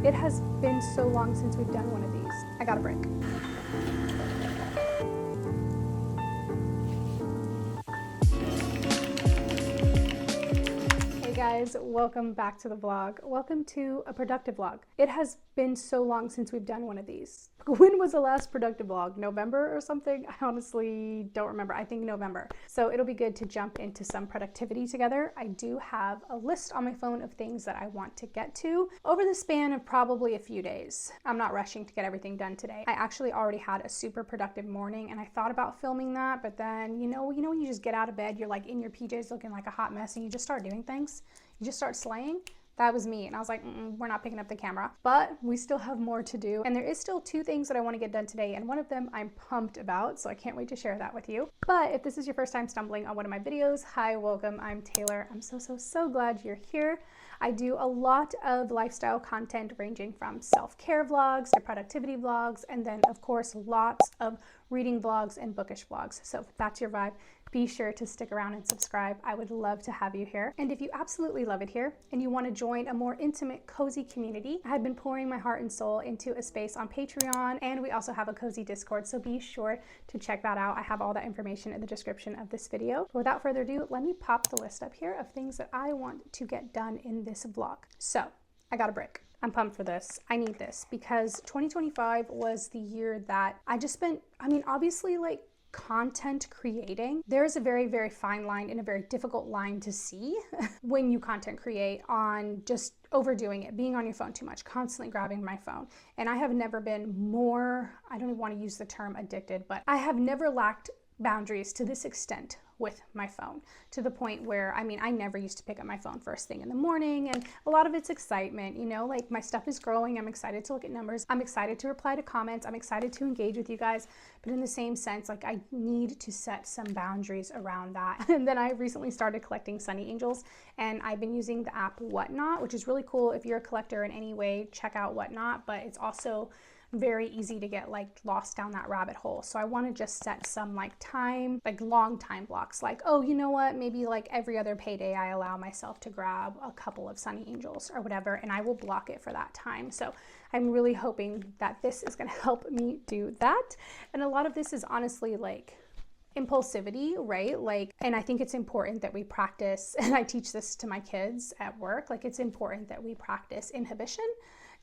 It has been so long since we've done one of these. I got a break. Hey guys, welcome back to the vlog. Welcome to a productive vlog. It has been so long since we've done one of these. When was the last productive vlog? November or something? I honestly don't remember. I think November. So it'll be good to jump into some productivity together. I do have a list on my phone of things that I want to get to over the span of probably a few days. I'm not rushing to get everything done today. I actually already had a super productive morning and I thought about filming that, but then you know when you just get out of bed, you're like in your PJs looking like a hot mess and you just start doing things. You just start slaying. That was me. And I was like, we're not picking up the camera, but we still have more to do. And there is still 2 things that I want to get done today. And one of them I'm pumped about. So I can't wait to share that with you. But if this is your first time stumbling on one of my videos, hi, welcome. I'm Taylor. I'm so glad you're here. I do a lot of lifestyle content ranging from self-care vlogs to productivity vlogs. And then of course, lots of reading vlogs and bookish vlogs. So if that's your vibe, be sure to stick around and subscribe. I would love to have you here. And if you absolutely love it here and you want to join a more intimate, cozy community, I've been pouring my heart and soul into a space on Patreon, and we also have a cozy Discord. So be sure to check that out. I have all that information in the description of this video. But without further ado, let me pop the list up here of things that I want to get done in this vlog. So I got a break. I'm pumped for this. I need this because 2025 was the year that I just spent, obviously like content creating, there's a very fine line and a very difficult line to see when you content create on just overdoing it, being on your phone too much, constantly grabbing my phone. And I have never been more, I don't even want to use the term addicted, but I have never lacked boundaries to this extent with my phone, to the point where, I never used to pick up my phone first thing in the morning, and a lot of it's excitement, like my stuff is growing, I'm excited to look at numbers, I'm excited to reply to comments, I'm excited to engage with you guys, but in the same sense, like I need to set some boundaries around that. And then I recently started collecting Sunny Angels, and I've been using the app Whatnot, which is really cool. If you're a collector in any way, check out Whatnot, but it's also very easy to get like lost down that rabbit hole. So I want to just set some like long time blocks, like, oh, you know what, maybe like every other payday I allow myself to grab a couple of Sunny Angels or whatever, and I will block it for that time. So I'm really hoping that this is going to help me do that. And a lot of this is honestly like impulsivity, right? Like, and I think it's important that we practice, and I teach this to my kids at work, like it's important that we practice inhibition.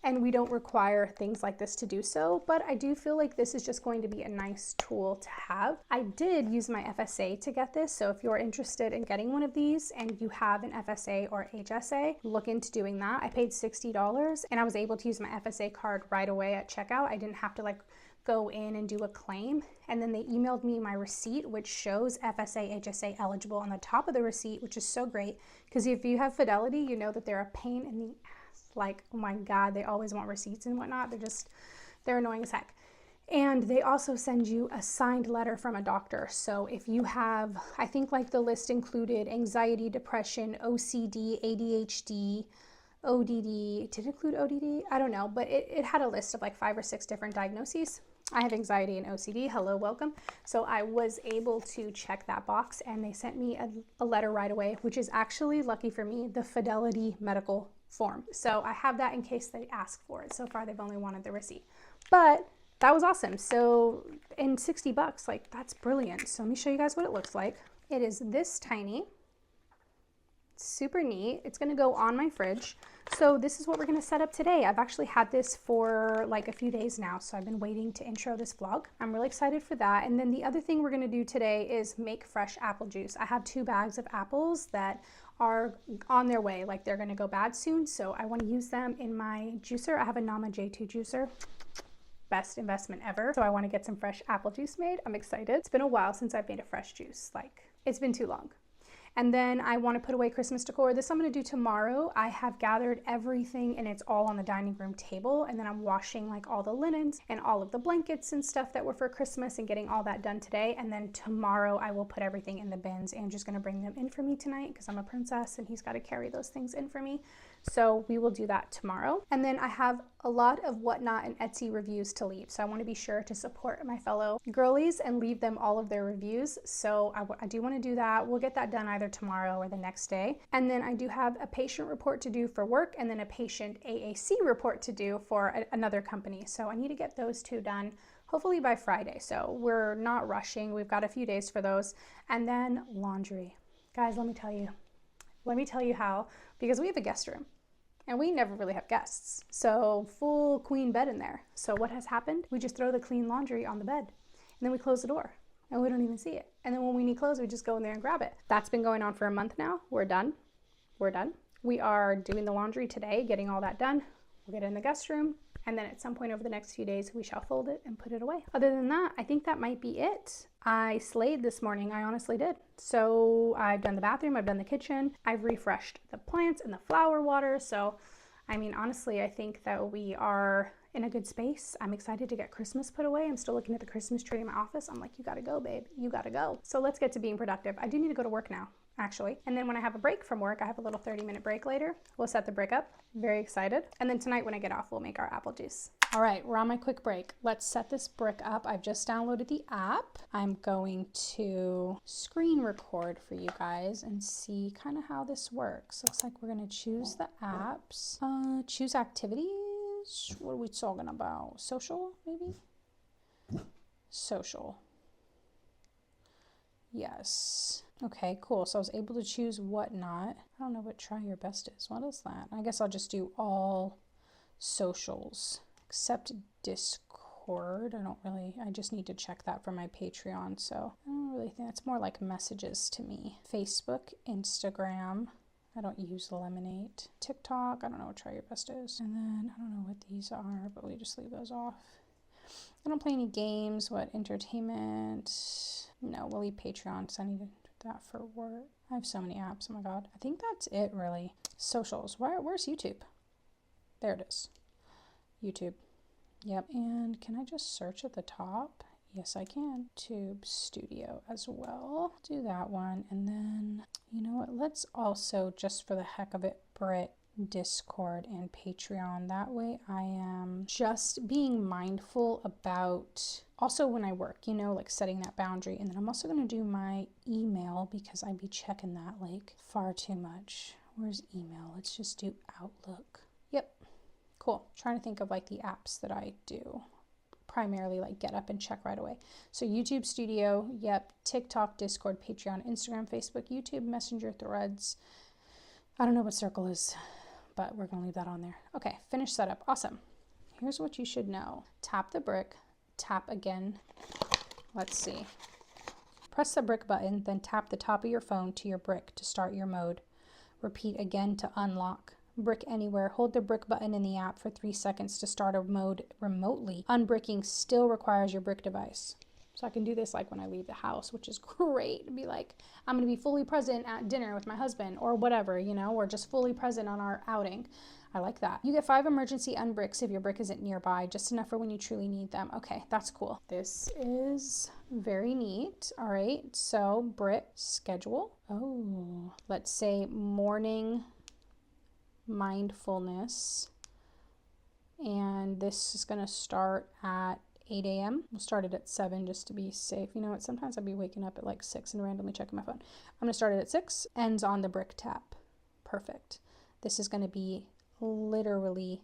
And we don't require things like this to do so, but I do feel like this is just going to be a nice tool to have. I did use my FSA to get this, so if you're interested in getting one of these and you have an FSA or HSA, look into doing that. I paid $60 and I was able to use my FSA card right away at checkout. I didn't have to like go in and do a claim, and then they emailed me my receipt, which shows FSA, HSA eligible on the top of the receipt, which is so great because if you have Fidelity, you know that they're a pain in the like, oh my God, they always want receipts and whatnot. They're annoying as heck. And they also send you a signed letter from a doctor. So if you have, I think like the list included anxiety, depression, OCD, ADHD, ODD. Did it include ODD? I don't know, but it had a list of like 5 or 6 different diagnoses. I have anxiety and OCD. Hello, welcome. So I was able to check that box and they sent me a letter right away, which is actually, lucky for me, the Fidelity medical form. So I have that in case they ask for it. So far, they've only wanted the receipt, but that was awesome. So in $60, like that's brilliant. So let me show you guys what it looks like. It is this tiny, super neat. It's going to go on my fridge. So this is what we're going to set up today. I've actually had this for like a few days now, so I've been waiting to intro this vlog. I'm really excited for that. And then the other thing we're going to do today is make fresh apple juice. I have 2 bags of apples that are on their way, like they're going to go bad soon, so I want to use them in my juicer. I have a Nama J2 juicer. Best investment ever. So I want to get some fresh apple juice made. I'm excited. It's been a while since I've made a fresh juice. Like, it's been too long. And then I want to put away Christmas decor. This I'm going to do tomorrow. I have gathered everything and it's all on the dining room table. And then I'm washing like all the linens and all of the blankets and stuff that were for Christmas and getting all that done today. And then tomorrow I will put everything in the bins. Andrew's going to bring them in for me tonight because I'm a princess and he's got to carry those things in for me. So we will do that tomorrow. And then I have a lot of Whatnot and Etsy reviews to leave. So I want to be sure to support my fellow girlies and leave them all of their reviews. So I do want to do that. We'll get that done either either tomorrow or the next day. And then I do have a patient report to do for work and then a patient AAC report to do for another company. So I need to get those two done hopefully by Friday. So we're not rushing. We've got a few days for those. And then laundry. Guys, let me tell you how, because we have a guest room and we never really have guests. So full queen bed in there. So what has happened? We just throw the clean laundry on the bed and then we close the door and we don't even see it. And then when we need clothes, we just go in there and grab it. That's been going on for a month now. We're done. We are doing the laundry today, getting all that done. We'll get it in the guest room. And then at some point over the next few days, we shall fold it and put it away. Other than that, I think that might be it. I slayed this morning. I honestly did. So I've done the bathroom, I've done the kitchen, I've refreshed the plants and the flower water. So, I mean, honestly, I think that we are in a good space. I'm excited to get Christmas put away. I'm still looking at the Christmas tree in my office. I'm like, you gotta go, babe. You gotta go. So let's get to being productive. I do need to go to work now, actually. And then when I have a break from work, I have a little 30-minute break later. We'll set the brick up. Very excited. And then tonight when I get off, we'll make our apple juice. All right, we're on my quick break. Let's set this brick up. I've just downloaded the app. I'm going to screen record for you guys and see kind of how this works. Looks like we're gonna choose the apps. Choose activities. What are we talking about? Social, maybe? Social. Yes. Okay, cool. So I was able to choose whatnot. I don't know what try your best is. What is that? I guess I'll just do all socials except Discord. I just need to check that for my Patreon. So I don't really think that's more like messages to me. Facebook, Instagram. I don't use Lemonade. TikTok. I don't know what try your best is. And then I don't know what these are, but we just leave those off. I don't play any games. What entertainment? No, we'll leave Patreon because I need to do that for work. I have so many apps. Oh my god. I think that's it really. Socials. Where's YouTube? There it is. YouTube. Yep. And can I just search at the top? Yes, I can. Tube Studio as well. Do that one. And then, you know what? Let's also, just for the heck of it, Brit, Discord and Patreon. That way I am just being mindful about also when I work, you know, like setting that boundary. And then I'm also going to do my email because I'd be checking that like far too much. Where's email? Let's just do Outlook. Yep. Cool. Trying to think of like the apps that I do. Primarily like get up and check right away. So YouTube Studio, yep, TikTok, Discord, Patreon, Instagram, Facebook, YouTube, Messenger, Threads. I don't know what Circle is, but we're gonna leave that on there. Okay, finish setup, awesome. Here's what you should know. Tap the brick, tap again. Let's see. Press the brick button, then tap the top of your phone to your brick to start your mode. Repeat again to unlock. Brick anywhere. Hold the brick button in the app for 3 seconds to start a mode remotely. Unbricking still requires your brick device. So I can do this like when I leave the house, which is great. To be like, I'm going to be fully present at dinner with my husband or whatever, you know, or just fully present on our outing. I like that. You get 5 emergency unbricks if your brick isn't nearby, just enough for when you truly need them. Okay, that's cool. This is very neat. All right, so brick schedule. Oh, let's say morning mindfulness, and this is going to start at 8 a.m. We'll start it at 7 just to be safe. You know what, sometimes I'll be waking up at like 6 and randomly checking my phone. I'm going to start it at 6, ends on the brick tap. Perfect. This is going to be literally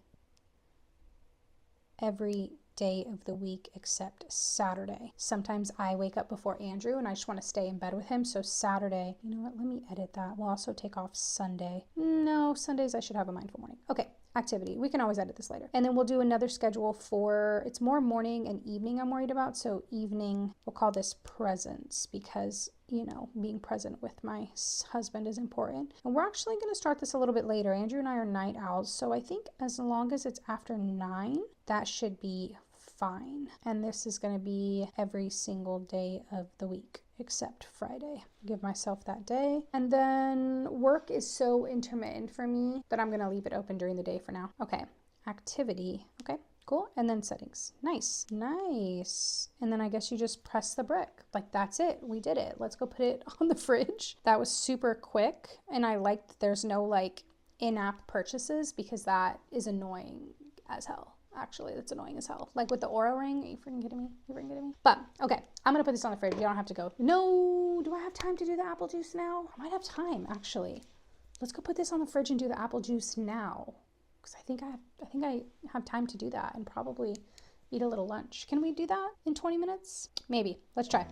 every day of the week except Saturday. Sometimes I wake up before Andrew and I just want to stay in bed with him. So Saturday, you know what, let me edit that. We'll also take off Sunday. No, Sundays I should have a mindful morning. Okay, activity. We can always edit this later. And then we'll do another schedule for, it's more morning and evening I'm worried about. So evening, we'll call this presence because, you know, being present with my husband is important. And we're actually going to start this a little bit later. Andrew and I are night owls. So I think as long as it's after 9, that should be fine. And this is going to be every single day of the week except Friday. Give myself that day. And then work is so intermittent for me that I'm going to leave it open during the day for now. Okay, activity. Okay, cool. And then settings. Nice. And then I guess you just press the brick. Like that's it. We did it. Let's go put it on the fridge. That was super quick. And I like that there's no like in-app purchases because that is annoying as hell. actually. That's annoying as hell. Like with the Oura ring. Are you freaking kidding me? You're freaking kidding me? But okay, I'm gonna put this on the fridge. You don't have to go. No, do I have time to do the apple juice now? I might have time actually. Let's go put this on the fridge and do the apple juice now. Because I think I have time to do that and probably eat a little lunch. Can we do that in 20 minutes? Maybe. Let's try.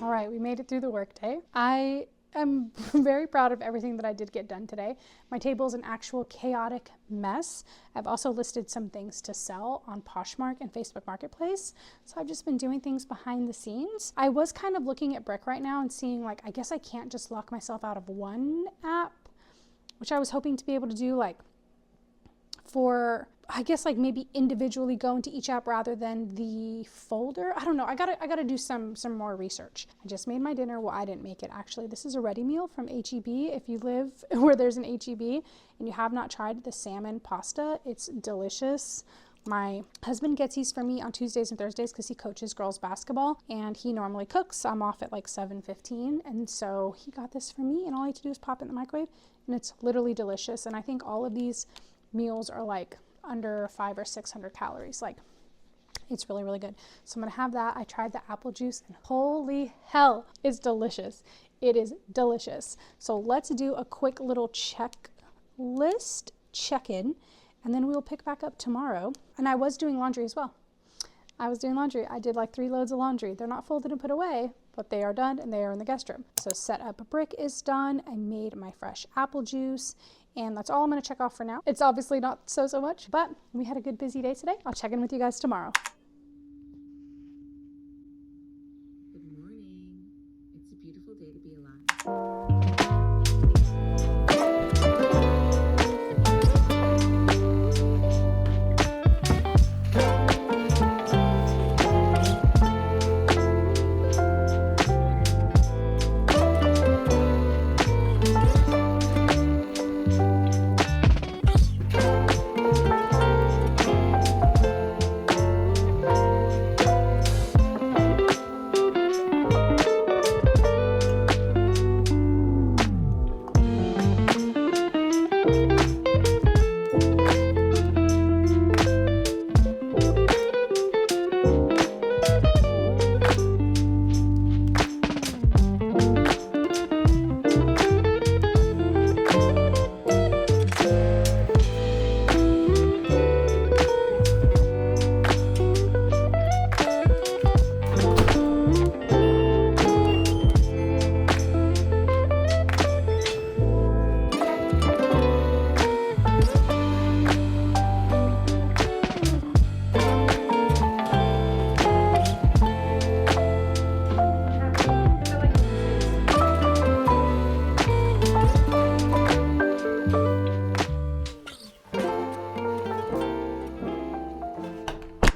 All right, we made it through the workday. I am very proud of everything that I did get done today. My table is an actual chaotic mess. I've also listed some things to sell on Poshmark and Facebook Marketplace. So I've just been doing things behind the scenes. I was kind of looking at Brick right now and seeing like, I guess I can't just lock myself out of one app, which I was hoping to be able to do like for, I guess like maybe individually go into each app rather than the folder. I don't know. I gotta do some more research. I just made my dinner. Well, I didn't make it actually. This is a ready meal from H-E-B. If you live where there's an H-E-B and you have not tried the salmon pasta, it's delicious. My husband gets these for me on Tuesdays and Thursdays because he coaches girls basketball and he normally cooks. I'm off at like 7:15, and so he got this for me and all I have to do is pop it in the microwave and it's literally delicious. And I think all of these meals are like under 500 or 600 calories. Like it's really, really good. So I'm gonna have that. I tried the apple juice and holy hell, it's delicious. It is delicious. So let's do a quick little checklist check-in and then we'll pick back up tomorrow. And I was doing laundry as well. I was doing laundry. I did like 3 loads of laundry. They're not folded and put away, but they are done and they are in the guest room. So set up a Brick is done. I made my fresh apple juice. And that's all I'm going to check off for now. It's obviously not so much, but we had a good busy day today. I'll check in with you guys tomorrow. Good morning. It's a beautiful day to be alive.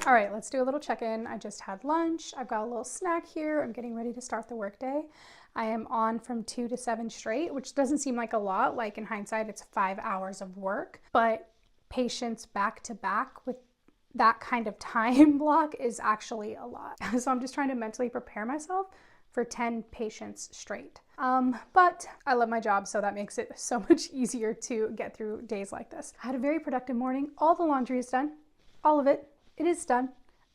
All right, let's do a little check-in. I just had lunch. I've got a little snack here. I'm getting ready to start the workday. I am on from 2 to 7 straight, which doesn't seem like a lot. Like in hindsight, it's 5 hours of work, but patients back to back with that kind of time block is actually a lot. So I'm just trying to mentally prepare myself for 10 patients straight. But I love my job, so that makes it so much easier to get through days like this. I had a very productive morning. All the laundry is done. All of it. It is done.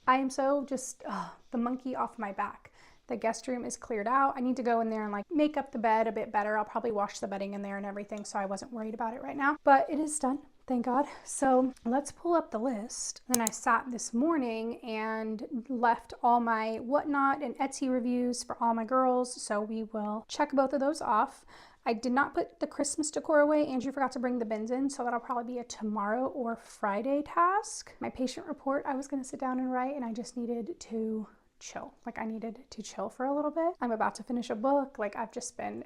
I am so just the monkey off my back. The guest room is cleared out. I need to go in there and like make up the bed a bit better. I'll probably wash the bedding in there and everything, so I wasn't worried about it right now. But it is done, thank God. So let's pull up the list. Then I sat this morning and left all my whatnot and Etsy reviews for all my girls. So we will check both of those off. I did not put the Christmas decor away. Andrew forgot to bring the bins in, so that'll probably be a tomorrow or Friday task. My patient report, I was gonna sit down and write, and I just needed to chill. Like I needed to chill for a little bit. I'm about to finish a book. Like I've just been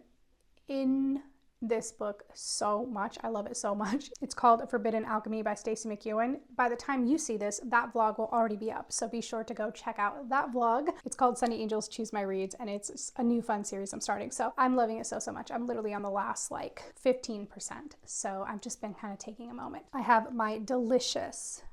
in this book so much. I love it so much. It's called Forbidden Alchemy by Stacey McEwen. By the time you see this, that vlog will already be up, so be sure to go check out that vlog. It's called Sunny Angels Choose My Reads, and it's a new fun series I'm starting, so I'm loving it so much. I'm literally on the last like 15%, so I've just been kind of taking a moment. I have my delicious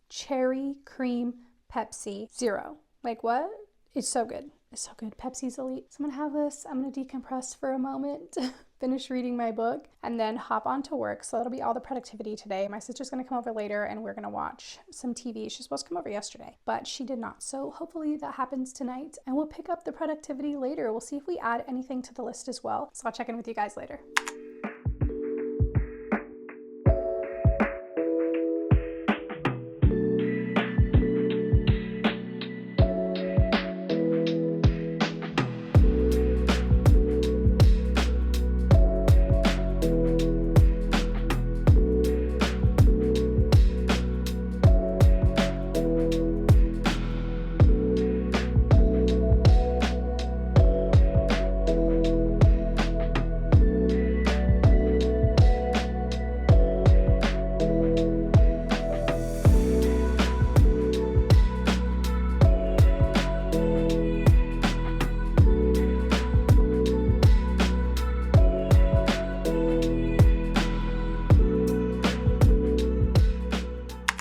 cherry cream Pepsi Zero. Like, what? It's so good. It's so good. Pepsi's elite. So I'm gonna have this. I'm gonna decompress for a moment, finish reading my book, and then hop on to work. So that'll be all the productivity today. My sister's gonna come over later and we're gonna watch some TV. She's supposed to come over yesterday, but she did not. So hopefully that happens tonight, and we'll pick up the productivity later. We'll see if we add anything to the list as well. So I'll check in with you guys later.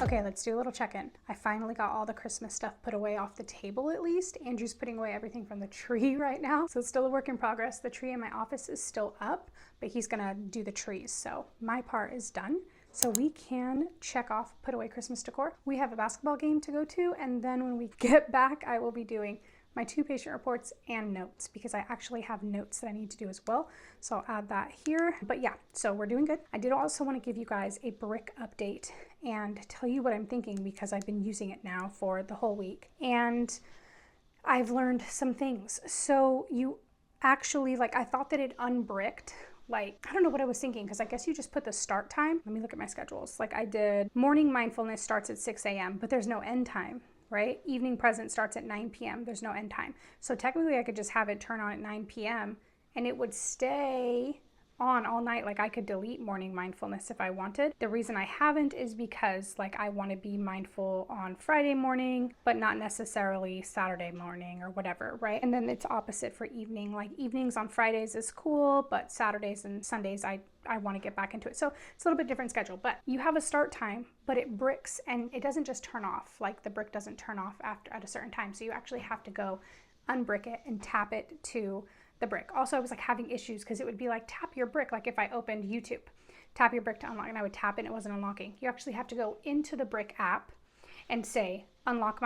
Okay, let's do a little check-in. I finally got all the Christmas stuff put away off the table at least. Andrew's putting away everything from the tree right now, so it's still a work in progress. The tree in my office is still up, but he's gonna do the trees, so my part is done. So we can check off, put away Christmas decor. We have a basketball game to go to, and then when we get back, I will be doing my 2 patient reports and notes, because I actually have notes that I need to do as well. So I'll add that here. But yeah, so we're doing good. I did also want to give you guys a brick update and tell you what I'm thinking, because I've been using it now for the whole week and I've learned some things. So you actually, like, I thought that it unbricked. Like, I don't know what I was thinking, because I guess you just put the start time. Let me look at my schedules. Like, I did morning mindfulness starts at 6 a.m., but there's no end time. Right? Evening present starts at 9 p.m. There's no end time. So technically I could just have it turn on at 9 p.m. and it would stay on all night. Like, I could delete morning mindfulness if I wanted. The reason I haven't is because, like, I want to be mindful on Friday morning, but not necessarily Saturday morning or whatever, right? And then it's opposite for evening. Like, evenings on Fridays is cool, but Saturdays and Sundays I want to get back into it. So it's a little bit different schedule, but you have a start time, but it bricks and it doesn't just turn off. Like, the brick doesn't turn off after at a certain time. So you actually have to go unbrick it and tap it to the brick. Also, I was like having issues because it would be like, tap your brick. Like, if I opened YouTube, tap your brick to unlock, and I would tap it and it wasn't unlocking. You actually have to go into the brick app and say, unlock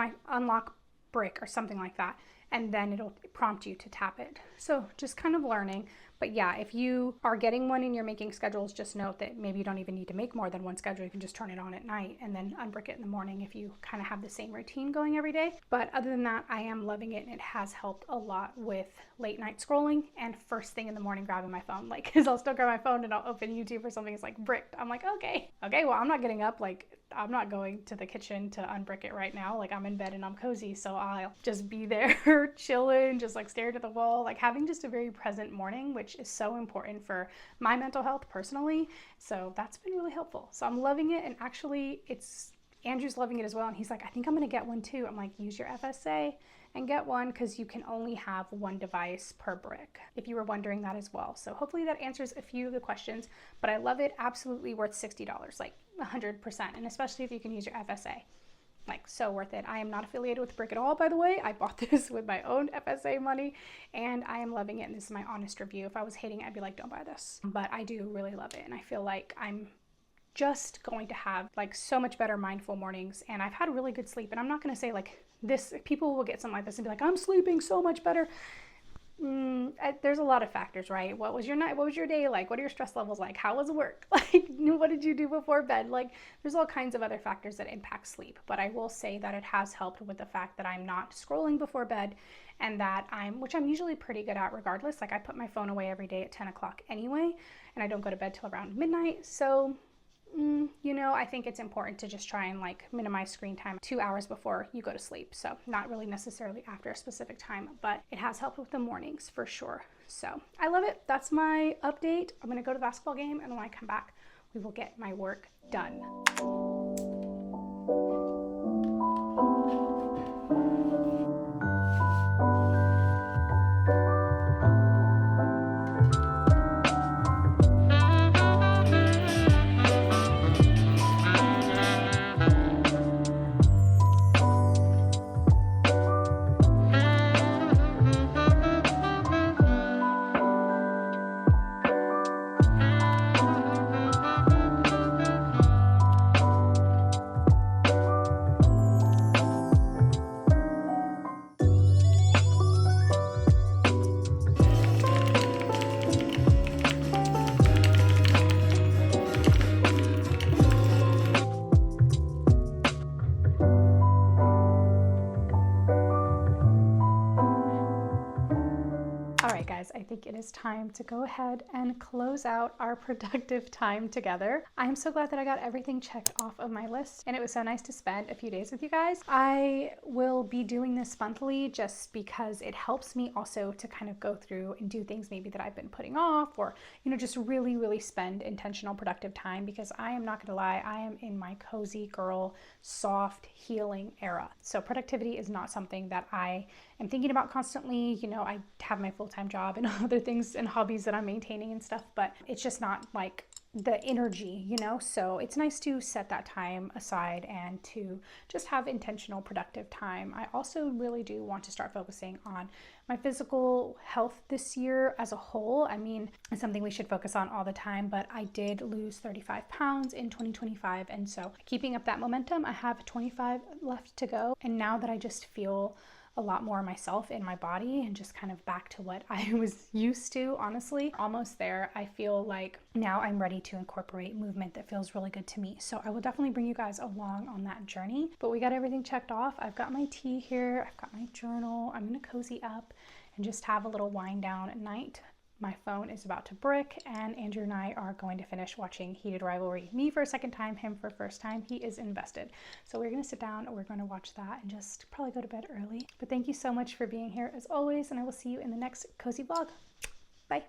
brick or something like that. And then it'll prompt you to tap it. So just kind of learning. But yeah, if you are getting one and you're making schedules, just note that maybe you don't even need to make more than one schedule. You can just turn it on at night and then unbrick it in the morning if you kind of have the same routine going every day. But other than that, I am loving it, and it has helped a lot with late night scrolling and first thing in the morning grabbing my phone. Like, because I'll still grab my phone and I'll open YouTube or something. It's like bricked. I'm like, okay, well, I'm not getting up. Like, I'm not going to the kitchen to unbrick it right now. Like, I'm in bed and I'm cozy, so I'll just be there chilling, just like stare at the wall, like having just a very present morning, which is so important for my mental health personally. So that's been really helpful. So I'm loving it, and actually Andrew's loving it as well, and he's like, I think I'm gonna get one too. I'm like, use your FSA and get one, because you can only have one device per brick, if you were wondering that as well. So hopefully that answers a few of the questions, but I love it. Absolutely worth $60, like 100%, and especially if you can use your FSA. Like, so worth it. I am not affiliated with Brick at all, by the way. I bought this with my own FSA money, and I am loving it, and this is my honest review. If I was hating it, I'd be like, don't buy this. But I do really love it, and I feel like I'm just going to have like so much better mindful mornings, and I've had really good sleep. And I'm not going to say like this, people will get something like this and be like, I'm sleeping so much better. There's a lot of factors, right? What was your night? What was your day like? What are your stress levels like? How was work? Like, what did you do before bed? Like, there's all kinds of other factors that impact sleep. But I will say that it has helped with the fact that I'm not scrolling before bed, and that which I'm usually pretty good at regardless. Like, I put my phone away every day at 10 o'clock anyway, and I don't go to bed till around midnight. So I think it's important to just try and like minimize screen time 2 hours before you go to sleep. So not really necessarily after a specific time, but it has helped with the mornings for sure. So I love it. That's my update. I'm gonna go to the basketball game, and when I come back, we will get my work done. I think it is time to go ahead and close out our productive time together. I'm so glad that I got everything checked off of my list, and it was so nice to spend a few days with you guys. I will be doing this monthly just because it helps me also to kind of go through and do things maybe that I've been putting off, or just really spend intentional productive time, because I am not gonna lie, I am in my cozy girl soft healing era. So productivity is not something that I am thinking about constantly. I have my full-time job and other things and hobbies that I'm maintaining and stuff, but it's just not like the energy, so it's nice to set that time aside and to just have intentional productive time. I also really do want to start focusing on my physical health this year as a whole. I mean, it's something we should focus on all the time, but I did lose 35 pounds in 2025, and so keeping up that momentum, I have 25 left to go, and now that I just feel a lot more myself in my body and just kind of back to what I was used to, honestly, almost there. I feel like now I'm ready to incorporate movement that feels really good to me. So I will definitely bring you guys along on that journey, but we got everything checked off. I've got my tea here, I've got my journal. I'm gonna cozy up and just have a little wind down at night. My phone is about to brick, and Andrew and I are going to finish watching Heated Rivalry. Me for a second time, him for first time. He is invested. So we're going to sit down, we're going to watch that, and just probably go to bed early. But thank you so much for being here as always, and I will see you in the next cozy vlog. Bye.